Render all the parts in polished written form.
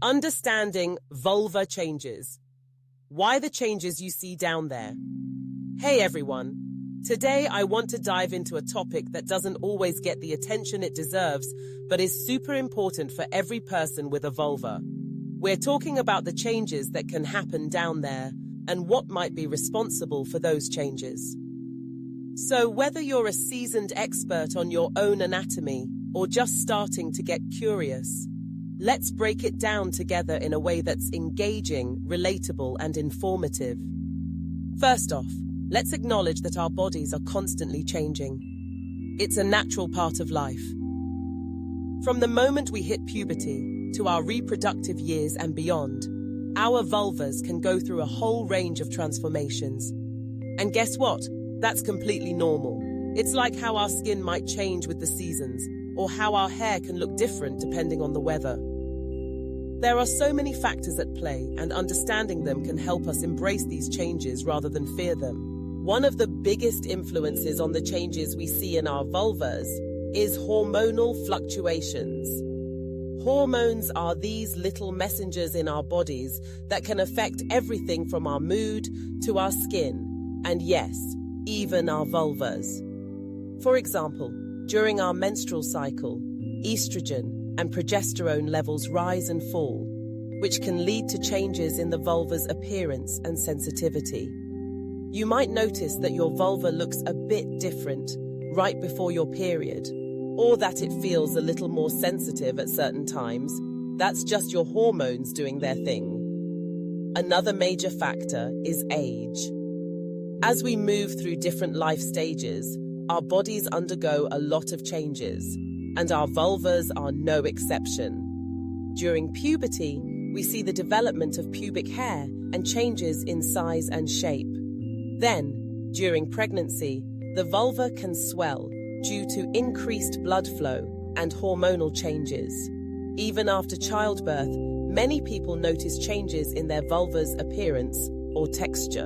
Understanding vulva changes. Why the changes you see down there? Hey everyone. Today I want to dive into a topic that doesn't always get the attention it deserves, but is super important for every person with a vulva. We're talking about the changes that can happen down there and what might be responsible for those changes. So whether you're a seasoned expert on your own anatomy or just starting to get curious, let's break it down together in a way that's engaging, relatable, and informative. First off, let's acknowledge that our bodies are constantly changing. It's a natural part of life. From the moment we hit puberty to our reproductive years and beyond, our vulvas can go through a whole range of transformations. And guess what? That's completely normal. It's like how our skin might change with the seasons, or how our hair can look different depending on the weather. There are so many factors at play, and understanding them can help us embrace these changes rather than fear them. One of the biggest influences on the changes we see in our vulvas is hormonal fluctuations. Hormones are these little messengers in our bodies that can affect everything from our mood to our skin, and yes, even our vulvas. For example, during our menstrual cycle, estrogen and progesterone levels rise and fall, which can lead to changes in the vulva's appearance and sensitivity. You might notice that your vulva looks a bit different right before your period, or that it feels a little more sensitive at certain times. That's just your hormones doing their thing. Another major factor is age. As we move through different life stages, our bodies undergo a lot of changes, and our vulvas are no exception. During puberty, we see the development of pubic hair and changes in size and shape. Then, during pregnancy, the vulva can swell due to increased blood flow and hormonal changes. Even after childbirth, many people notice changes in their vulva's appearance or texture.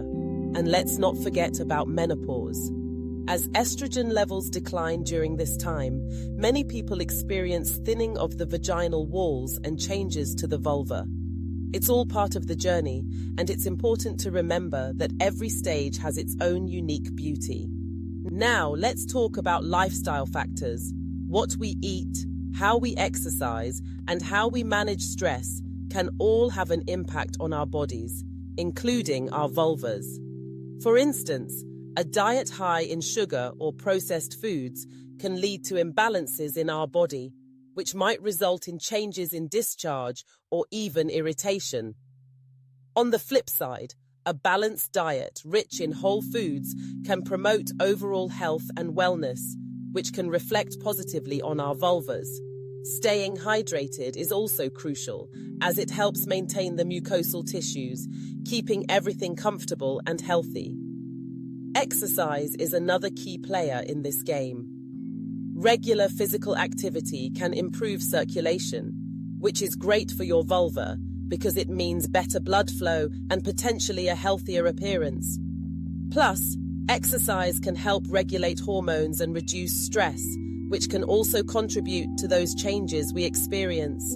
And let's not forget about menopause. As estrogen levels decline during this time, many people experience thinning of the vaginal walls and changes to the vulva. It's all part of the journey, and it's important to remember that every stage has its own unique beauty. Now, let's talk about lifestyle factors. What we eat, how we exercise, and how we manage stress can all have an impact on our bodies, including our vulvas. For instance, a diet high in sugar or processed foods can lead to imbalances in our body, which might result in changes in discharge or even irritation. On the flip side, a balanced diet rich in whole foods can promote overall health and wellness, which can reflect positively on our vulvas. Staying hydrated is also crucial, as it helps maintain the mucosal tissues, keeping everything comfortable and healthy. Exercise is another key player in this game. Regular physical activity can improve circulation, which is great for your vulva because it means better blood flow and potentially a healthier appearance. Plus, exercise can help regulate hormones and reduce stress, which can also contribute to those changes we experience.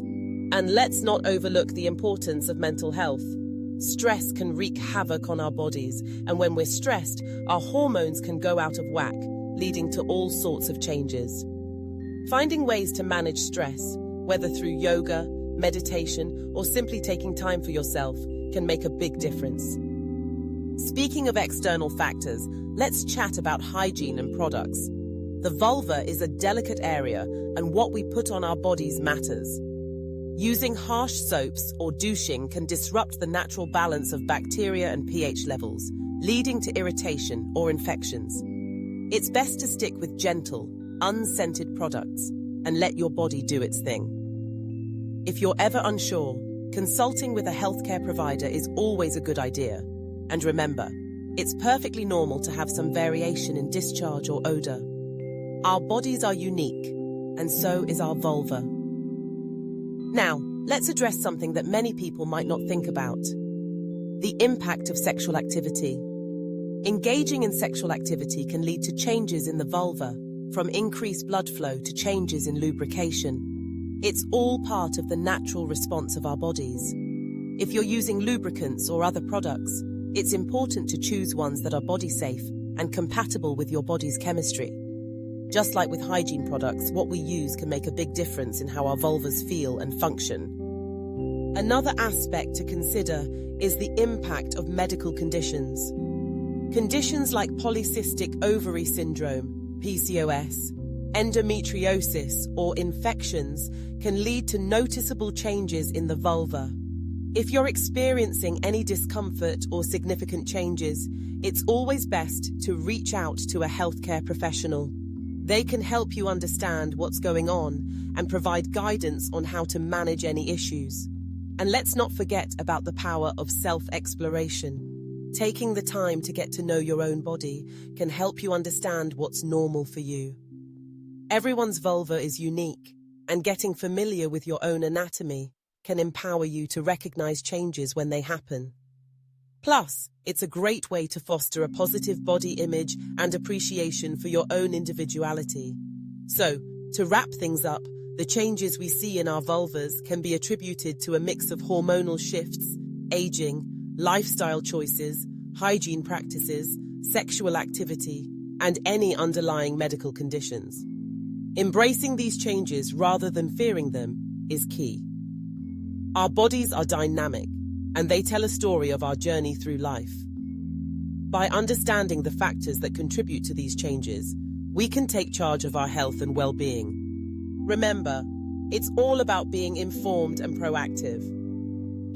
And let's not overlook the importance of mental health. Stress can wreak havoc on our bodies, and when we're stressed, our hormones can go out of whack, leading to all sorts of changes. Finding ways to manage stress, whether through yoga, meditation, or simply taking time for yourself, can make a big difference. Speaking of external factors, let's chat about hygiene and products. The vulva is a delicate area, and what we put on our bodies matters. Using harsh soaps or douching can disrupt the natural balance of bacteria and pH levels, leading to irritation or infections. It's best to stick with gentle, unscented products and let your body do its thing. If you're ever unsure, consulting with a healthcare provider is always a good idea. And remember, it's perfectly normal to have some variation in discharge or odor. Our bodies are unique, and so is our vulva. Now, let's address something that many people might not think about: the impact of sexual activity. Engaging in sexual activity can lead to changes in the vulva, from increased blood flow to changes in lubrication. It's all part of the natural response of our bodies. If you're using lubricants or other products, it's important to choose ones that are body-safe and compatible with your body's chemistry. Just like with hygiene products, what we use can make a big difference in how our vulvas feel and function. Another aspect to consider is the impact of medical conditions. Conditions like polycystic ovary syndrome, PCOS, endometriosis, or infections can lead to noticeable changes in the vulva. If you're experiencing any discomfort or significant changes, it's always best to reach out to a healthcare professional. They can help you understand what's going on and provide guidance on how to manage any issues. And let's not forget about the power of self-exploration. Taking the time to get to know your own body can help you understand what's normal for you. Everyone's vulva is unique, and getting familiar with your own anatomy can empower you to recognize changes when they happen. Plus, it's a great way to foster a positive body image and appreciation for your own individuality. So, to wrap things up, the changes we see in our vulvas can be attributed to a mix of hormonal shifts, aging, lifestyle choices, hygiene practices, sexual activity, and any underlying medical conditions. Embracing these changes rather than fearing them is key. Our bodies are dynamic, and they tell a story of our journey through life. By understanding the factors that contribute to these changes, we can take charge of our health and well-being. Remember, it's all about being informed and proactive.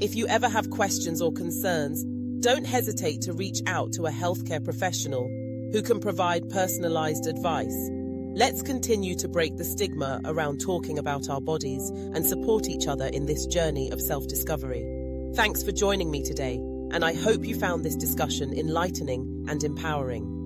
If you ever have questions or concerns, don't hesitate to reach out to a healthcare professional who can provide personalized advice. Let's continue to break the stigma around talking about our bodies and support each other in this journey of self-discovery. Thanks for joining me today, and I hope you found this discussion enlightening and empowering.